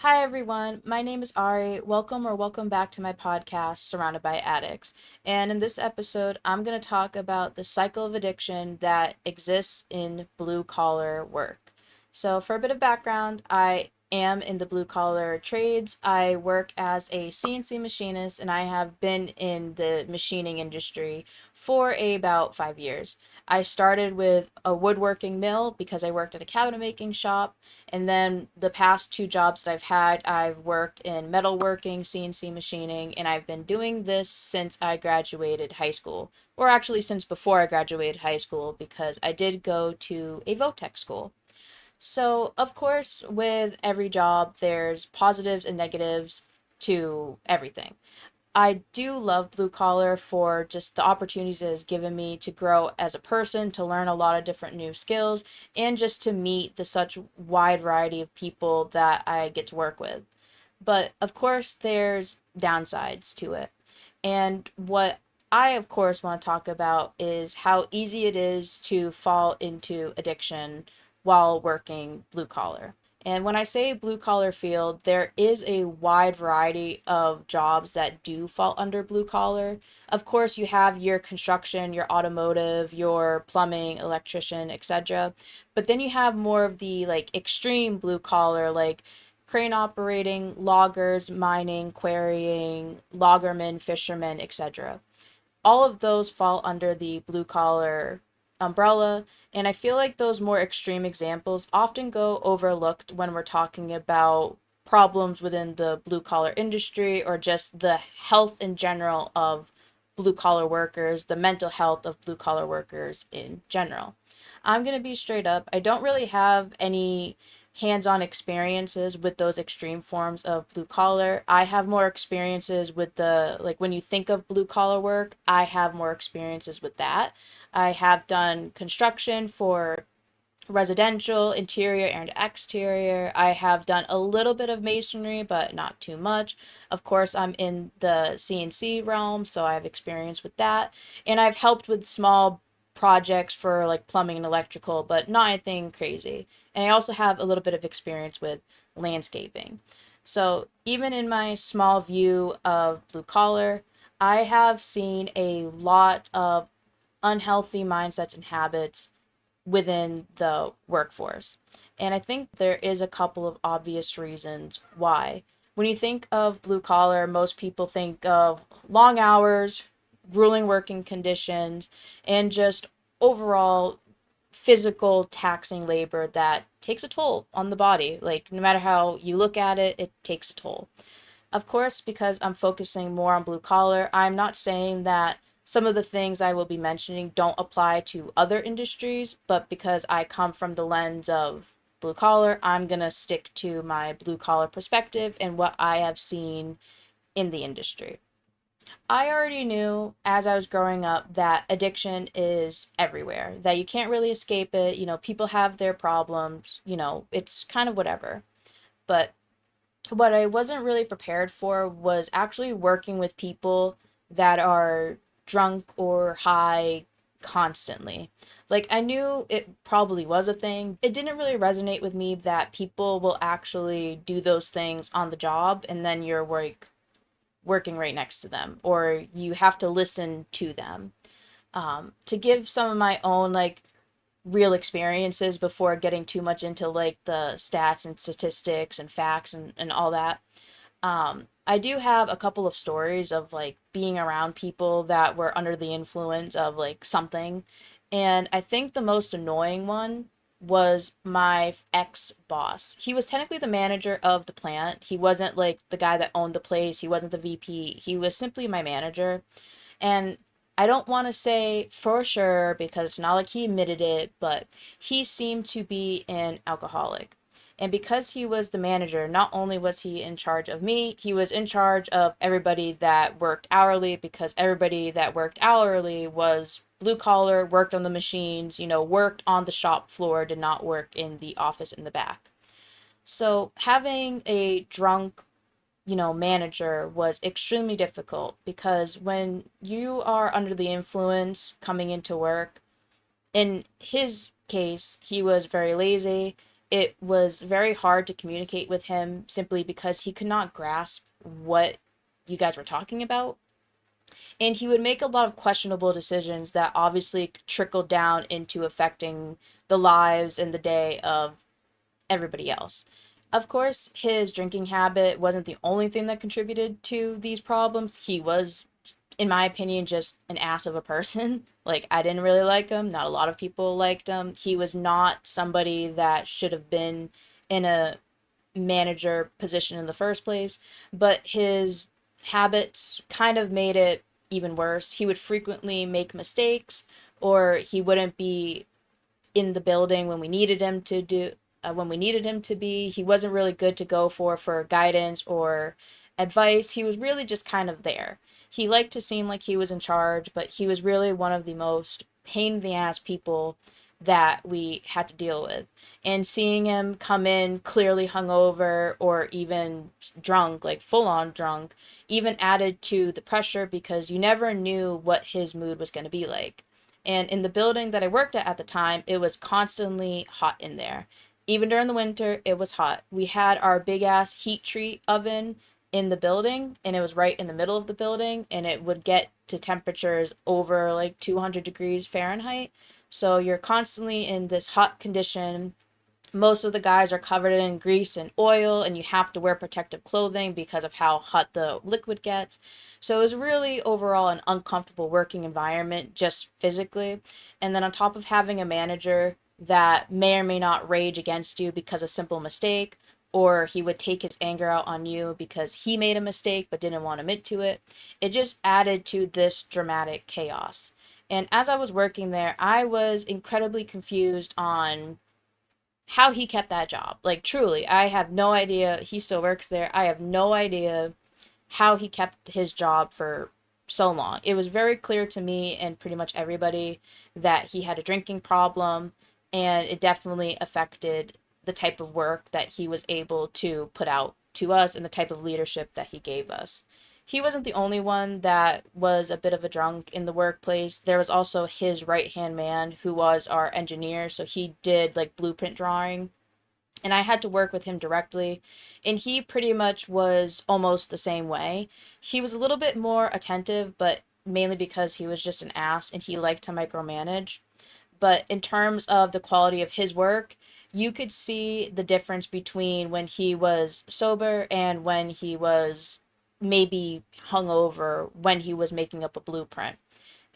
Hi everyone, my name is Ari. Welcome back to my podcast, Surrounded by Addicts. And in this episode, I'm going to talk about the cycle of addiction that exists in blue collar work. So, for a bit of background, I am in the blue collar trades. I work as a CNC machinist and I have been in the machining industry for about 5 years. I started with a woodworking mill because I worked at a cabinet making shop, and then the past two jobs that I've had, I've worked in metalworking, CNC machining, and I've been doing this since I graduated high school. Or actually, since before I graduated high school, because I did go to a VOTech school. So, of course, with every job, there's positives and negatives to everything. I do love blue collar for just the opportunities it has given me to grow as a person, to learn a lot of different new skills, and just to meet the such wide variety of people that I get to work with. But of course, there's downsides to it. And what I, of course, want to talk about is how easy it is to fall into addiction while working blue collar. And when I say blue collar field, there is a wide variety of jobs that do fall under blue collar. Of course, you have your construction, your automotive, your plumbing, electrician, etc. But then you have more of the like extreme blue collar, like crane operating, loggers, mining, quarrying, loggermen, fishermen, etc. All of those fall under the blue collar umbrella, and I feel like those more extreme examples often go overlooked when we're talking about problems within the blue collar industry or just the health in general of blue collar workers, the mental health of blue collar workers in general. I'm going to be straight up. I don't really have any hands-on experiences with those extreme forms of blue collar. I have more experiences with the like when you think of blue collar work, I have more experiences with that. I have done construction for residential, interior and exterior. I have done a little bit of masonry, but not too much. Of course, I'm in the CNC realm, so I have experience with that. And I've helped with small projects for like plumbing and electrical, but not anything crazy. And I also have a little bit of experience with landscaping. So, even in my small view of blue collar, I have seen a lot of unhealthy mindsets and habits within the workforce. And I think there is a couple of obvious reasons why. When you think of blue collar, most people think of long hours, grueling working conditions, and just overall physical taxing labor that takes a toll on the body. Like, no matter how you look at it, it takes a toll. Of course, because I'm focusing more on blue collar, I'm not saying that some of the things I will be mentioning don't apply to other industries, but because I come from the lens of blue collar, I'm going to stick to my blue collar perspective and what I have seen in the industry. I already knew as I was growing up that addiction is everywhere, that you can't really escape it. People have their problems, it's kind of whatever. But what I wasn't really prepared for was actually working with people that are drunk or high constantly. Like, I knew it probably was a thing. It didn't really resonate with me that people will actually do those things on the job and then you're like working right next to them or you have to listen to them. To give some of my own like real experiences before getting too much into like the stats and statistics and facts and all that. I do have a couple of stories of like being around people that were under the influence of like something. And I think the most annoying one was my ex boss. He was technically the manager of the plant. He wasn't like the guy that owned the place, he wasn't the VP. He was simply my manager. And I don't want to say for sure because it's not like he admitted it, but he seemed to be an alcoholic. And because he was the manager, not only was he in charge of me, he was in charge of everybody that worked hourly because everybody that worked hourly was blue collar, worked on the machines, worked on the shop floor, did not work in the office in the back. So having a drunk manager was extremely difficult because when you are under the influence coming into work, in his case, he was very lazy it was very hard to communicate with him simply because he could not grasp what you guys were talking about. And he would make a lot of questionable decisions that obviously trickled down into affecting the lives and the day of everybody else. Of course, his drinking habit wasn't the only thing that contributed to these problems. He was, in my opinion, just an ass of a person. Like, I didn't really like him. Not a lot of people liked him. He was not somebody that should have been in a manager position in the first place, but his habits kind of made it even worse. He would frequently make mistakes, or he wouldn't be in the building when we needed him to be. He wasn't really good to go for guidance or advice. He was really just kind of there. He liked to seem like he was in charge, but he was really one of the most pain in the ass people that we had to deal with. And seeing him come in clearly hungover or even drunk, like full on drunk, even added to the pressure because you never knew what his mood was going to be like. And in the building that I worked at the time, it was constantly hot in there. Even during the winter, it was hot. We had our big ass heat treat oven in the building, and it was right in the middle of the building, and it would get to temperatures over like 200 degrees Fahrenheit. So you're constantly in this hot condition. Most of the guys are covered in grease and oil, and you have to wear protective clothing because of how hot the liquid gets. So it was really overall an uncomfortable working environment, just physically. And then on top of having a manager that may or may not rage against you because of simple mistake, or he would take his anger out on you because he made a mistake but didn't want to admit to it, it just added to this dramatic chaos. And as I was working there, I was incredibly confused on how he kept that job. Like, truly, I have no idea. He still works there. I have no idea how he kept his job for so long. It was very clear to me and pretty much everybody that he had a drinking problem, and it definitely affected the type of work that he was able to put out to us and the type of leadership that he gave us. He wasn't the only one that was a bit of a drunk in the workplace. There was also his right hand man who was our engineer. So he did like blueprint drawing, and I had to work with him directly, and he pretty much was almost the same way. He was a little bit more attentive, but mainly because he was just an ass and he liked to micromanage. But in terms of the quality of his work, you could see the difference between when he was sober and when he was maybe hungover when he was making up a blueprint.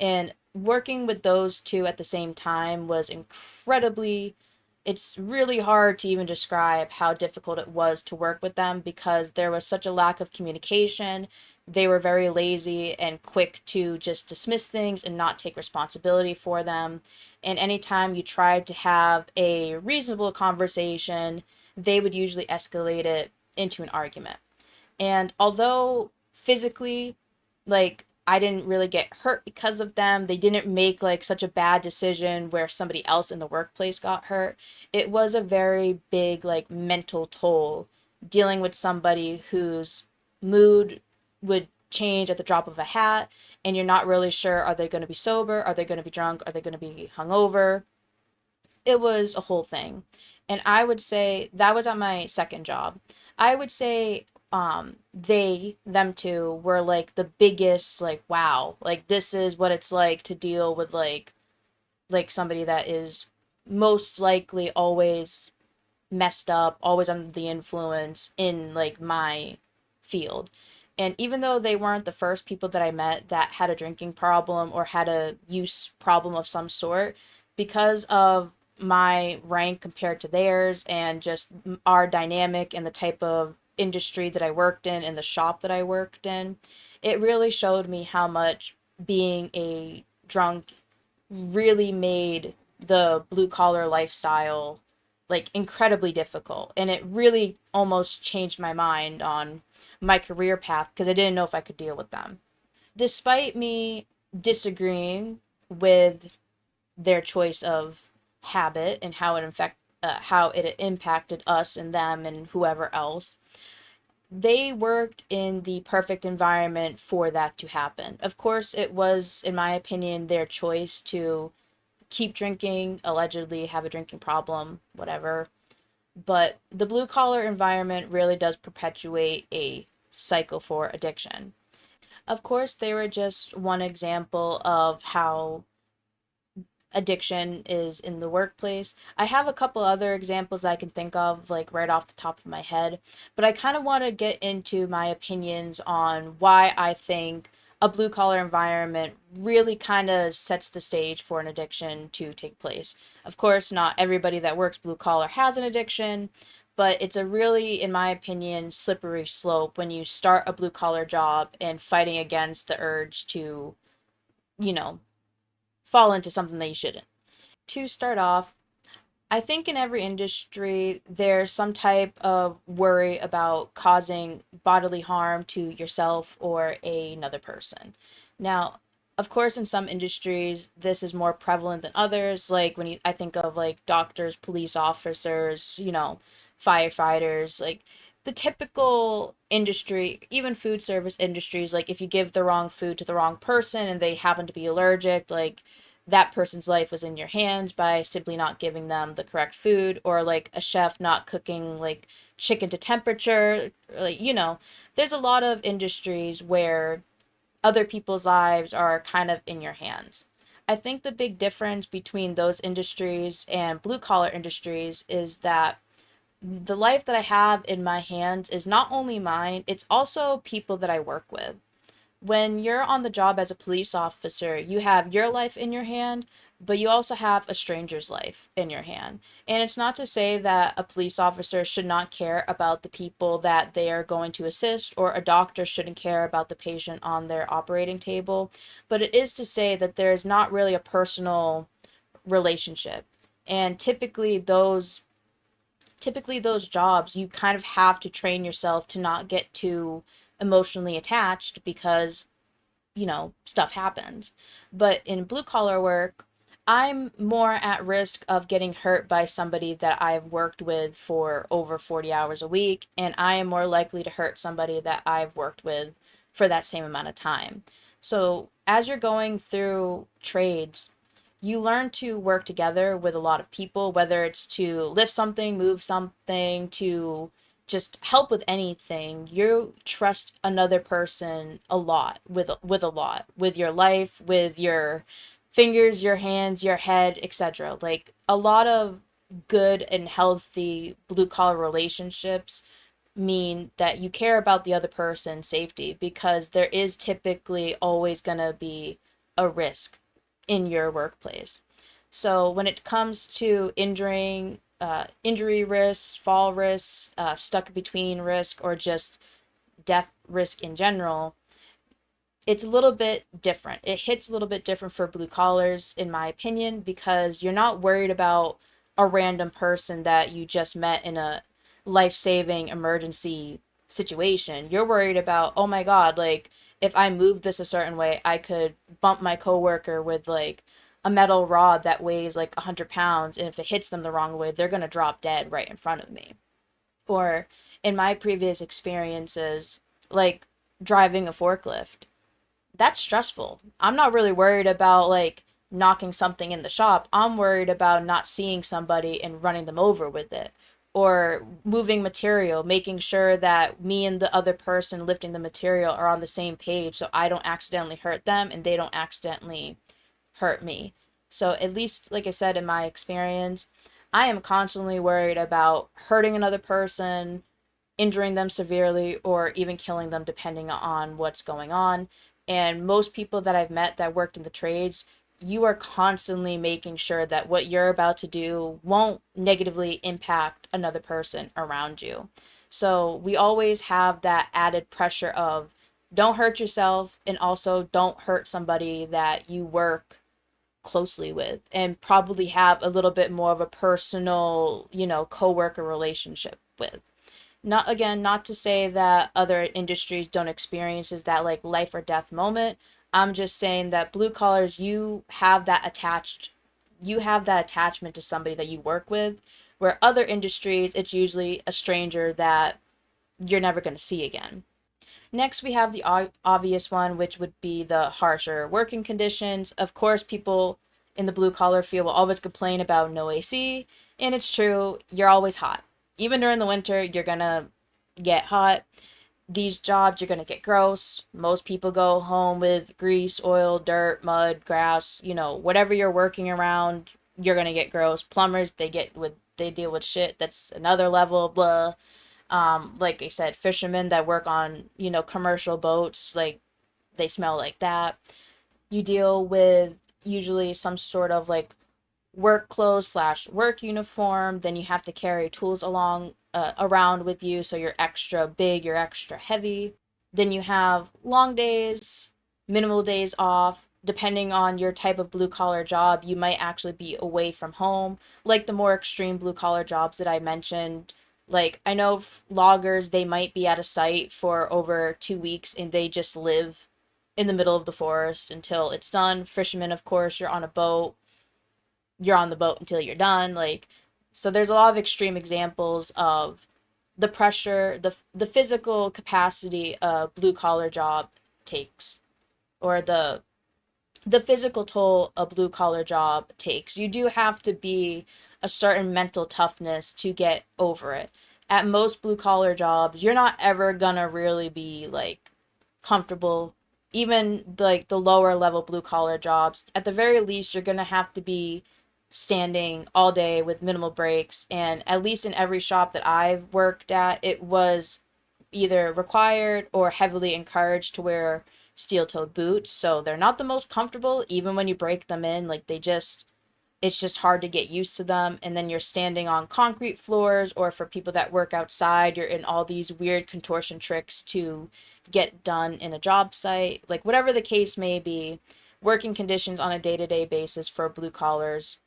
And working with those two at the same time was incredibly, it's really hard to even describe how difficult it was to work with them because there was such a lack of communication. They were very lazy and quick to just dismiss things and not take responsibility for them. And anytime you tried to have a reasonable conversation, they would usually escalate it into an argument. And although physically, like, I didn't really get hurt because of them, they didn't make like such a bad decision where somebody else in the workplace got hurt. It was a very big, like, mental toll dealing with somebody whose mood would change at the drop of a hat, and you're not really sure, are they going to be sober? Are they going to be drunk? Are they going to be hungover? It was a whole thing. And I would say that was at my second job. I would say them two were like the biggest, like, wow, like this is what it's like to deal with like somebody that is most likely always messed up, always under the influence in like my field. And even though they weren't the first people that I met that had a drinking problem or had a use problem of some sort, because of my rank compared to theirs and just our dynamic and the type of industry that I worked in and the shop that I worked in, it really showed me how much being a drunk really made the blue collar lifestyle like incredibly difficult, and it really almost changed my mind on my career path because I didn't know if I could deal with them. Despite me disagreeing with their choice of habit and how it impacted us and them and whoever else, they worked in the perfect environment for that to happen. Of course, it was, in my opinion, their choice to keep drinking, allegedly have a drinking problem, whatever. but the blue collar environment really does perpetuate a cycle for addiction. Of course, they were just one example of how addiction is in the workplace. I have a couple other examples I can think of, like right off the top of my head, but I kind of want to get into my opinions on why I think a blue collar environment really kind of sets the stage for an addiction to take place. Of course, not everybody that works blue collar has an addiction, but it's a really, in my opinion, slippery slope when you start a blue collar job and fighting against the urge to, you know, fall into something that you shouldn't. To start off, I think in every industry, there's some type of worry about causing bodily harm to yourself or another person. Now, of course, in some industries, this is more prevalent than others. Like I think of like doctors, police officers, firefighters, like the typical industry, even food service industries. Like if you give the wrong food to the wrong person and they happen to be allergic, like that person's life was in your hands by simply not giving them the correct food, or like a chef not cooking like chicken to temperature. Like, there's a lot of industries where other people's lives are kind of in your hands. I think the big difference between those industries and blue collar industries is that the life that I have in my hands is not only mine, it's also people that I work with. When you're on the job as a police officer, you have your life in your hand, but you also have a stranger's life in your hand. And it's not to say that a police officer should not care about the people that they are going to assist, or a doctor shouldn't care about the patient on their operating table, but it is to say that there's not really a personal relationship. And typically those jobs you kind of have to train yourself to not get too emotionally attached because stuff happens. But in blue collar work, I'm more at risk of getting hurt by somebody that I've worked with for over 40 hours a week, and I am more likely to hurt somebody that I've worked with for that same amount of time. So, as you're going through trades, you learn to work together with a lot of people, whether it's to lift something, move something, to just help with anything. You trust another person a lot, with a lot, with your life, with your fingers, your hands, your head, etc. Like a lot of good and healthy blue collar relationships mean that you care about the other person's safety, because there is typically always going to be a risk in your workplace. So when it comes to injury risks, fall risks, stuck between risk, or just death risk in general, it's a little bit different. It hits a little bit different for blue collars, in my opinion, because you're not worried about a random person that you just met in a life-saving emergency situation. You're worried about, oh my God, like if I move this a certain way, I could bump my coworker with like a metal rod that weighs like 100 pounds, and if it hits them the wrong way, they're gonna drop dead right in front of me. Or in my previous experiences, like driving a forklift, that's stressful. I'm not really worried about like knocking something in the shop. I'm worried about not seeing somebody and running them over with it. Or moving material, making sure that me and the other person lifting the material are on the same page so I don't accidentally hurt them and they don't accidentally hurt me. So, at least, like I said, in my experience, I am constantly worried about hurting another person, injuring them severely, or even killing them depending on what's going on. And most people that I've met that worked in the trades, you are constantly making sure that what you're about to do won't negatively impact another person around you. So we always have that added pressure of don't hurt yourself, and also don't hurt somebody that you work closely with and probably have a little bit more of a personal, coworker relationship with. Not, again, not to say that other industries don't experiences that like life or death moment. I'm just saying that blue collars, you have that attachment to somebody that you work with, where other industries it's usually a stranger that you're never going to see again. Next, we have the obvious one, which would be the harsher working conditions. Of course, people in the blue collar field will always complain about no AC, and it's true, you're always hot. even during the winter, you're gonna get hot. These jobs, you're gonna get gross. Most people go home with grease, oil, dirt, mud, grass, whatever you're working around, you're gonna get gross. Plumbers, they deal with shit that's another level, blah. Like I said, fishermen that work on, commercial boats, like they smell like that. You deal with usually some sort of like work clothes slash work uniform. Then you have to carry tools along around with you, so you're extra big, you're extra heavy. Then you have long days, minimal days off. Depending on your type of blue collar job, you might actually be away from home. Like the more extreme blue collar jobs that I mentioned, like I know loggers, they might be at a site for over 2 weeks and they just live in the middle of the forest until it's done. Fishermen, of course, you're on the boat until you're done. Like, so there's a lot of extreme examples of the pressure, the physical capacity a blue collar job takes, or the physical toll a blue collar job takes. You do have to be a certain mental toughness to get over it. At most blue collar jobs, you're not ever gonna really be like comfortable. Even like the lower level blue collar jobs, at the very least, you're gonna have to be standing all day with minimal breaks. And at least in every shop that I've worked at, it was either required or heavily encouraged to wear steel-toed boots. So they're not the most comfortable, even when you break them in. Like it's just hard to get used to them. And then you're standing on concrete floors, or for people that work outside, you're in all these weird contortion tricks to get done in a job site. Like whatever the case may be, working conditions on a day-to-day basis for blue collars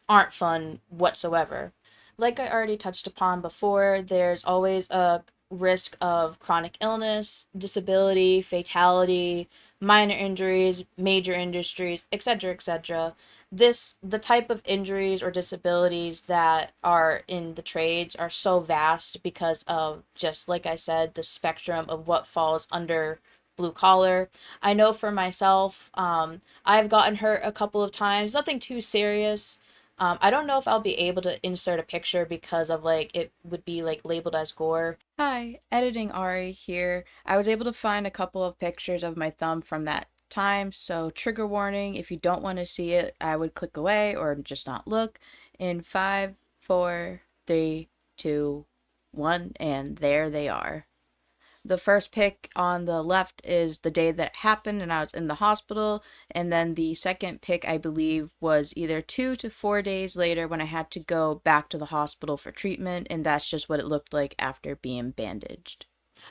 aren't fun whatsoever. Like I already touched upon before, there's always a risk of chronic illness, disability, fatality, minor injuries, major industries, etc., etc. The type of injuries or disabilities that are in the trades are so vast because of, just like I said, the spectrum of what falls under blue collar. I know for myself, I've gotten hurt a couple of times, nothing too serious. I don't know if I'll be able to insert a picture because of like it would be like labeled as gore. Hi, editing Ari here. I was able to find a couple of pictures of my thumb from that time, so trigger warning, if you don't want to see it, I would click away or just not look. In 5, 4, 3, 2, 1, and there they are. The first pic on the left is the day that it happened and I was in the hospital. And then the second pic, I believe, was either 2 to 4 days later when I had to go back to the hospital for treatment. And that's just what it looked like after being bandaged.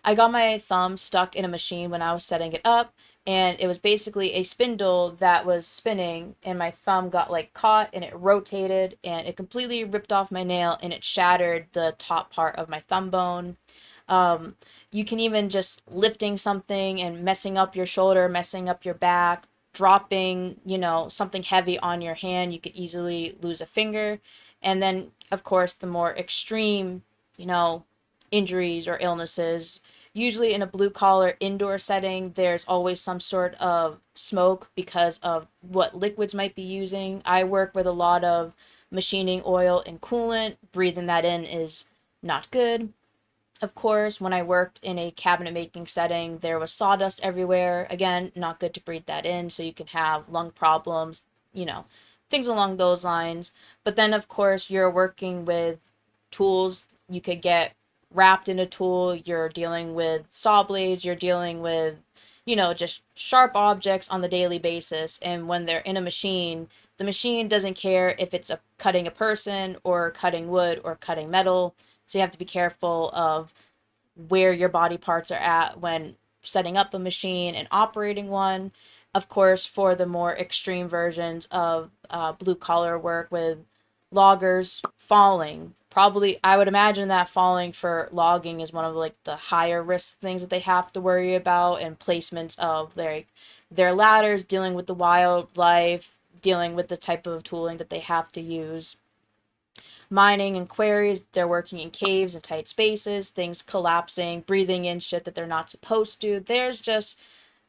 I got my thumb stuck in a machine when I was setting it up, and it was basically a spindle that was spinning, and my thumb got like caught and it rotated and it completely ripped off my nail and it shattered the top part of my thumb bone. Um, you can even just lifting something and messing up your shoulder, messing up your back, dropping, something heavy on your hand, you could easily lose a finger. And then, of course, the more extreme, you know, injuries or illnesses. Usually in a blue collar indoor setting, there's always some sort of smoke because of what liquids might be using. I work with a lot of machining oil and coolant. Breathing that in is not good. Of course, when I worked in a cabinet making setting, there was sawdust everywhere. Again, not good to breathe that in, so you can have lung problems, you know, things along those lines. But then, of course, you're working with tools. You could get wrapped in a tool. You're dealing with saw blades. You're dealing with, just sharp objects on the daily basis. And when they're in a machine, the machine doesn't care if it's cutting a person or cutting wood or cutting metal, so you have to be careful of where your body parts are at when setting up a machine and operating one. Of course, for the more extreme versions of blue collar work with loggers, falling. Probably, I would imagine that falling for logging is one of like the higher risk things that they have to worry about, and placements of their ladders, dealing with the wildlife, dealing with the type of tooling that they have to use. Mining and quarries, they're working in caves and tight spaces, things collapsing, breathing in shit that they're not supposed to. There's just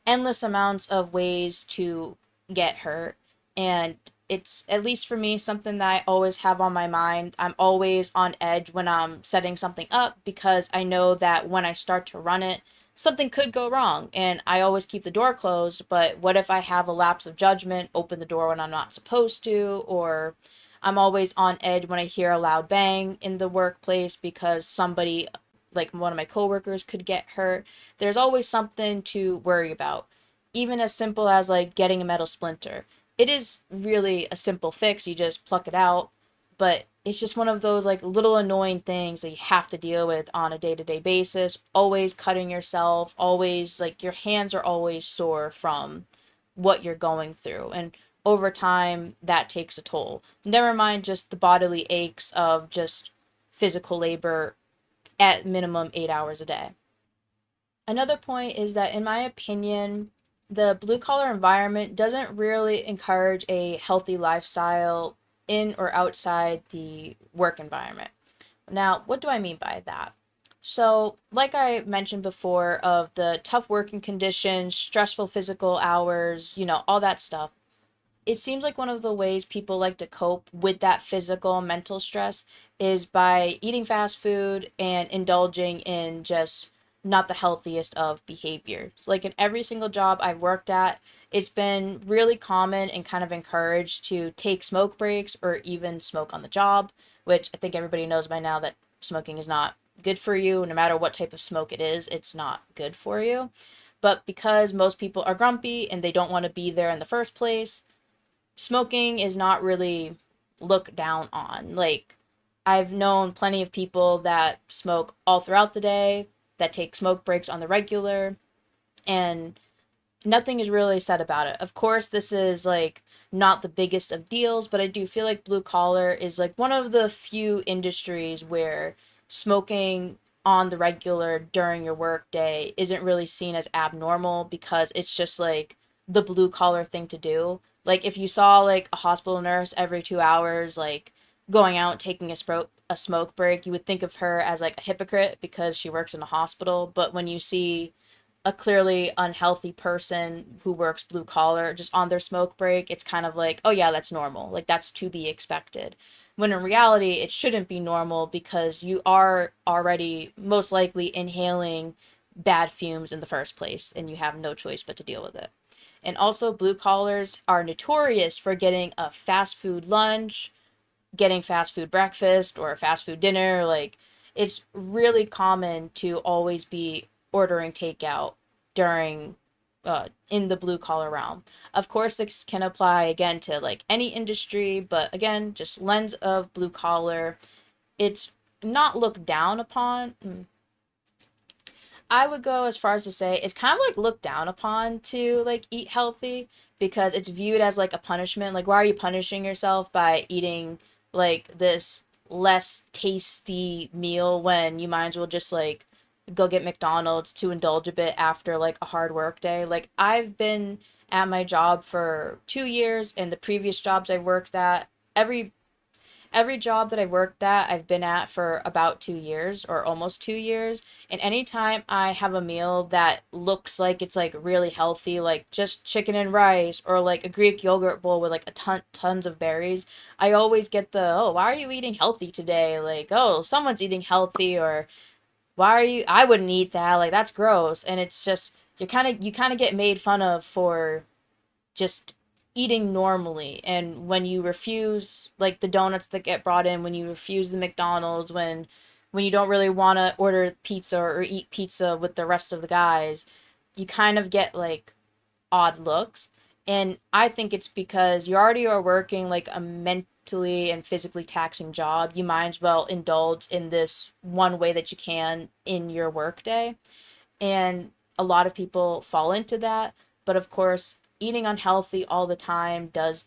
endless amounts of ways to get hurt. And it's, at least for me, something that I always have on my mind. I'm always on edge when I'm setting something up because I know that when I start to run it, something could go wrong. And I always keep the door closed, but what if I have a lapse of judgment, open the door when I'm not supposed to, or I'm always on edge when I hear a loud bang in the workplace because somebody, like one of my coworkers, could get hurt. There's always something to worry about. Even as simple as like getting a metal splinter. It is really a simple fix. You just pluck it out, but it's just one of those like little annoying things that you have to deal with on a day-to-day basis. Always cutting yourself, always like your hands are always sore from what you're going through. And over time, that takes a toll. Never mind just the bodily aches of just physical labor at minimum 8 hours a day. Another point is that, in my opinion, the blue collar environment doesn't really encourage a healthy lifestyle in or outside the work environment. Now, what do I mean by that? So, like I mentioned before, of the tough working conditions, stressful physical hours, all that stuff, it seems like one of the ways people like to cope with that physical and mental stress is by eating fast food and indulging in just not the healthiest of behaviors. Like in every single job I've worked at, it's been really common and kind of encouraged to take smoke breaks or even smoke on the job, which I think everybody knows by now that smoking is not good for you. No matter what type of smoke it is, it's not good for you. But because most people are grumpy and they don't want to be there in the first place, smoking is not really looked down on. Like, I've known plenty of people that smoke all throughout the day, that take smoke breaks on the regular, and nothing is really said about it. Of course, this is like not the biggest of deals, but I do feel like blue collar is like one of the few industries where smoking on the regular during your work day isn't really seen as abnormal because it's just like the blue collar thing to do. Like if you saw like a hospital nurse every 2 hours, like going out taking a smoke break, you would think of her as like a hypocrite because she works in a hospital. But when you see a clearly unhealthy person who works blue collar just on their smoke break, it's kind of like, oh yeah, that's normal. Like that's to be expected. When in reality, it shouldn't be normal because you are already most likely inhaling bad fumes in the first place and you have no choice but to deal with it. And also, blue collars are notorious for getting a fast food lunch, getting fast food breakfast or fast food dinner. Like, it's really common to always be ordering takeout during in the blue collar realm. Of course, this can apply again to like any industry, but again, just lens of blue collar, it's not looked down upon. I would go as far as to say it's kind of like looked down upon to like eat healthy because it's viewed as like a punishment. Like, why are you punishing yourself by eating like this less tasty meal when you might as well just like go get McDonald's to indulge a bit after like a hard work day? Like, I've been at my job for 2 years, and the previous jobs I worked at, every job that I worked at, I've been at for about 2 years or almost 2 years. And anytime I have a meal that looks like it's like really healthy, like just chicken and rice or like a Greek yogurt bowl with like tons of berries, I always get the, oh, why are you eating healthy today? Like, oh, someone's eating healthy, or why are you, I wouldn't eat that. Like, that's gross. And it's just, you kind of get made fun of for just eating normally. And when you refuse like the donuts that get brought in, when you refuse the McDonald's, when you don't really want to order pizza or eat pizza with the rest of the guys, you kind of get like odd looks. And I think it's because you already are working like a mentally and physically taxing job. You might as well indulge in this one way that you can in your workday. And a lot of people fall into that. But of course, eating unhealthy all the time does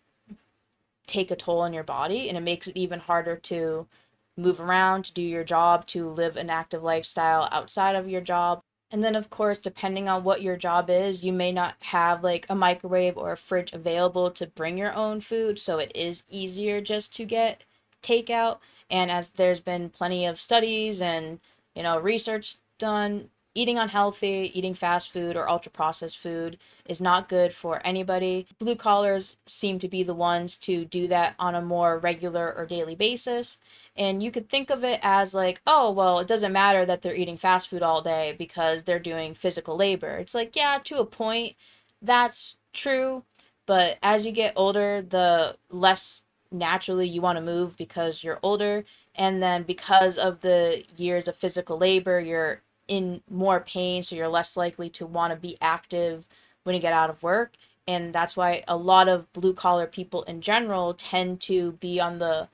take a toll on your body, and it makes it even harder to move around, to do your job, to live an active lifestyle outside of your job. And then, of course, depending on what your job is, you may not have like a microwave or a fridge available to bring your own food. So it is easier just to get takeout. And as there's been plenty of studies and, research done, eating unhealthy, eating fast food or ultra processed food is not good for anybody. Blue collars seem to be the ones to do that on a more regular or daily basis. And you could think of it as like, oh, well, it doesn't matter that they're eating fast food all day because they're doing physical labor. It's like, yeah, to a point, that's true. But as you get older, the less naturally you want to move because you're older. And then because of the years of physical labor, you're in more pain, so you're less likely to want to be active when you get out of work. And that's why a lot of blue collar people in general tend to be on the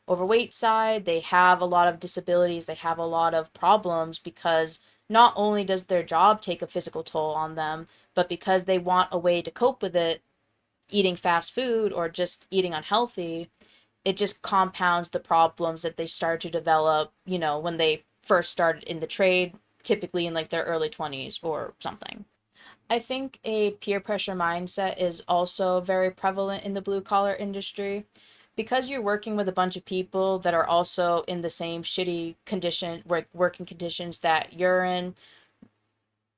overweight side. They have a lot of disabilities, they have a lot of problems because not only does their job take a physical toll on them, but because they want a way to cope with it, eating fast food or just eating unhealthy, it just compounds the problems that they start to develop, when they first started in the trade, typically in like their early 20s or something. I think a peer pressure mindset is also very prevalent in the blue collar industry because you're working with a bunch of people that are also in the same shitty working conditions that you're in.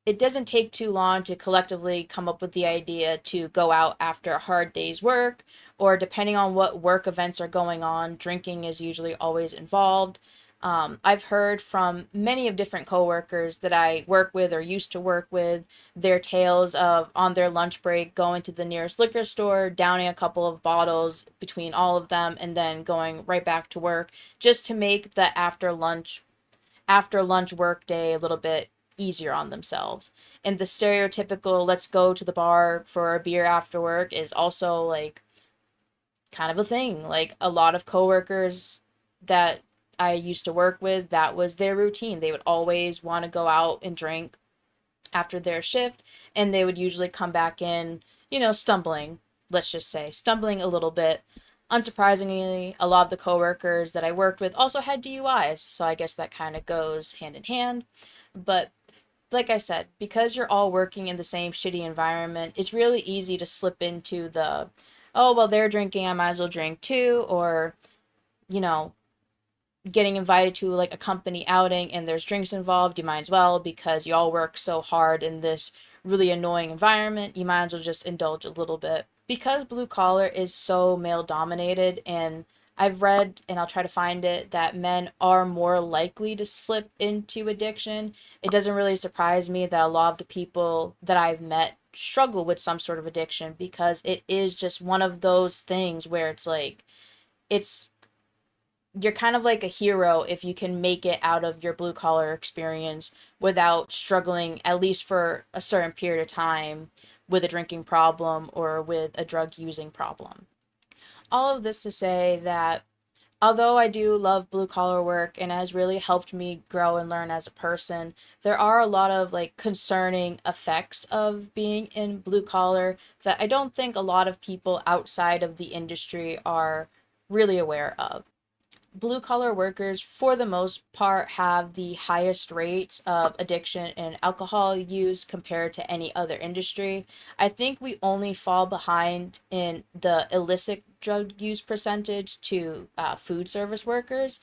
It doesn't take too long to collectively come up with the idea to go out after a hard day's work, or depending on what work events are going on, drinking is usually always involved. I've heard from many of different coworkers that I work with or used to work with their tales of on their lunch break going to the nearest liquor store, downing a couple of bottles between all of them, and then going right back to work just to make the after lunch work day a little bit easier on themselves. And the stereotypical let's go to the bar for a beer after work is also like kind of a thing. Like a lot of coworkers that I used to work with, that was their routine. They would always want to go out and drink after their shift, and they would usually come back in, stumbling, let's just say, stumbling a little bit. Unsurprisingly, a lot of the coworkers that I worked with also had DUIs, so I guess that kind of goes hand in hand. But like I said, because you're all working in the same shitty environment, it's really easy to slip into the, oh, well, they're drinking, I might as well drink too, or, you know, getting invited to like a company outing and there's drinks involved, you might as well because you all work so hard in this really annoying environment. You might as well just indulge a little bit. Because blue collar is so male dominated, and I've read and I'll try to find it that men are more likely to slip into addiction. It doesn't really surprise me that a lot of the people that I've met struggle with some sort of addiction because it is just one of those things where it's like it's you're kind of like a hero if you can make it out of your blue collar experience without struggling at least for a certain period of time with a drinking problem or with a drug using problem. All of this to say that although I do love blue collar work and it has really helped me grow and learn as a person, there are a lot of like concerning effects of being in blue collar that I don't think a lot of people outside of the industry are really aware of. Blue collar workers, for the most part, have the highest rates of addiction and alcohol use compared to any other industry. I think we only fall behind in the illicit drug use percentage to food service workers.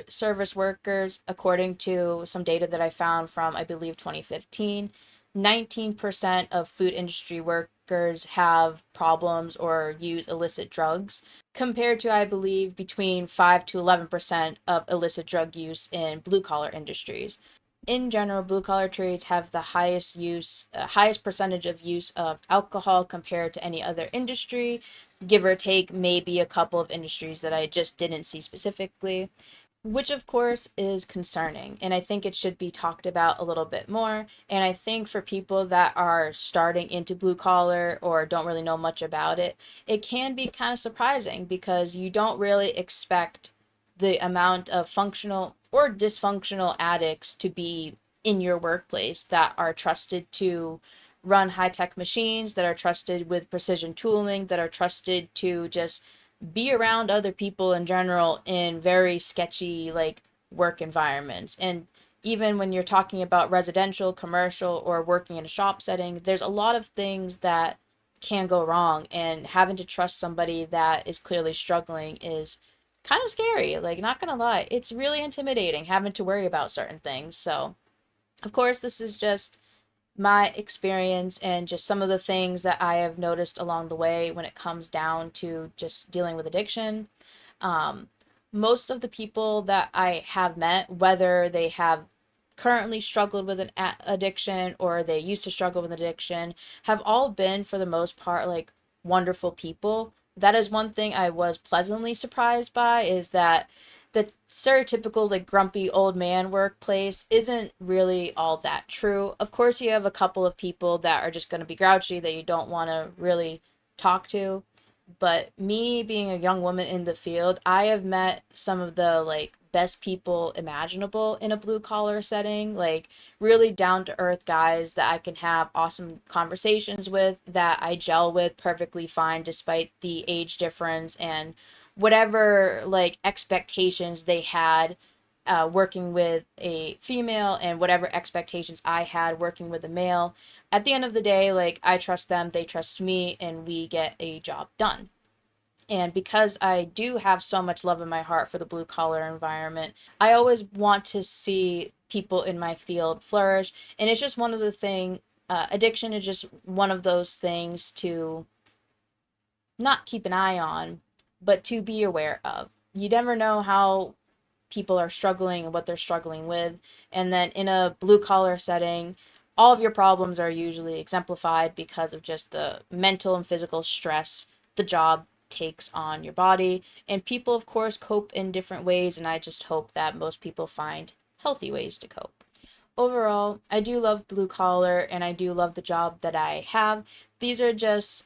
Service workers, according to some data that I found from, I believe, 2015, 19% of food industry workers have problems or use illicit drugs compared to, I believe, between 5 to 11% of illicit drug use in blue collar industries. In general, blue collar trades have the highest percentage of use of alcohol compared to any other industry, give or take maybe a couple of industries that I just didn't see specifically, which of course is concerning. And I think it should be talked about a little bit more. And I think for people that are starting into blue collar or don't really know much about it, it can be kind of surprising because you don't really expect the amount of functional or dysfunctional addicts to be in your workplace that are trusted to run high tech machines, that are trusted with precision tooling, that are trusted to just be around other people in general in very sketchy like work environments. And even when you're talking about residential, commercial, or working in a shop setting, there's a lot of things that can go wrong, and having to trust somebody that is clearly struggling is kind of scary. Like, not gonna lie, it's really intimidating having to worry about certain things. So Of course, this is just my experience and just some of the things that I have noticed along the way when it comes down to just dealing with addiction. Um, Most of the people that I have met, whether they have currently struggled with an addiction or they used to struggle with addiction, have all been, for the most part, like wonderful people. That is one thing I was pleasantly surprised by, is that the stereotypical like grumpy old man workplace isn't really all that true. Of course, you have a couple of people that are just going to be grouchy that you don't want to really talk to, but me being a young woman in the field, I have met some of the like best people imaginable in a blue collar setting, like really down to earth guys that I can have awesome conversations with, that I gel with perfectly fine despite the age difference and whatever like expectations they had working with a female and whatever expectations I had working with a male. At the end of the day, like I trust them, they trust me, and we get a job done. And because I do have so much love in my heart for the blue collar environment, I always want to see people in my field flourish. And it's just one of the thing. Addiction is just one of those things to not keep an eye on, but to be aware of. You never know how people are struggling and what they're struggling with. And then in a blue collar setting, all of your problems are usually exemplified because of just the mental and physical stress the job takes on your body. And people, of course, cope in different ways. And I just hope that most people find healthy ways to cope. Overall, I do love blue collar and I do love the job that I have. These are just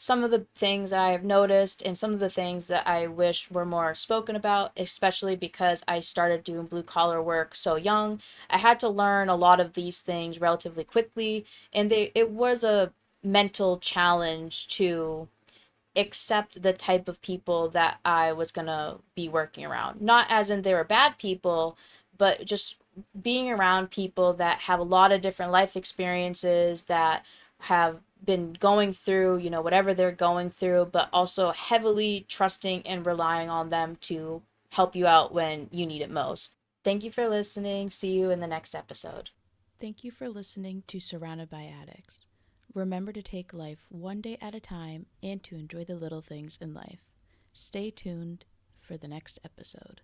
some of the things that I have noticed and some of the things that I wish were more spoken about, especially because I started doing blue collar work so young. I had to learn a lot of these things relatively quickly, and it was a mental challenge to accept the type of people that I was going to be working around. Not as in they were bad people, but just being around people that have a lot of different life experiences, that have been going through, whatever they're going through, but also heavily trusting and relying on them to help you out when you need it most. Thank you for listening. See you in the next episode. Thank you for listening to Surrounded by Addicts. Remember to take life one day at a time and to enjoy the little things in life. Stay tuned for the next episode.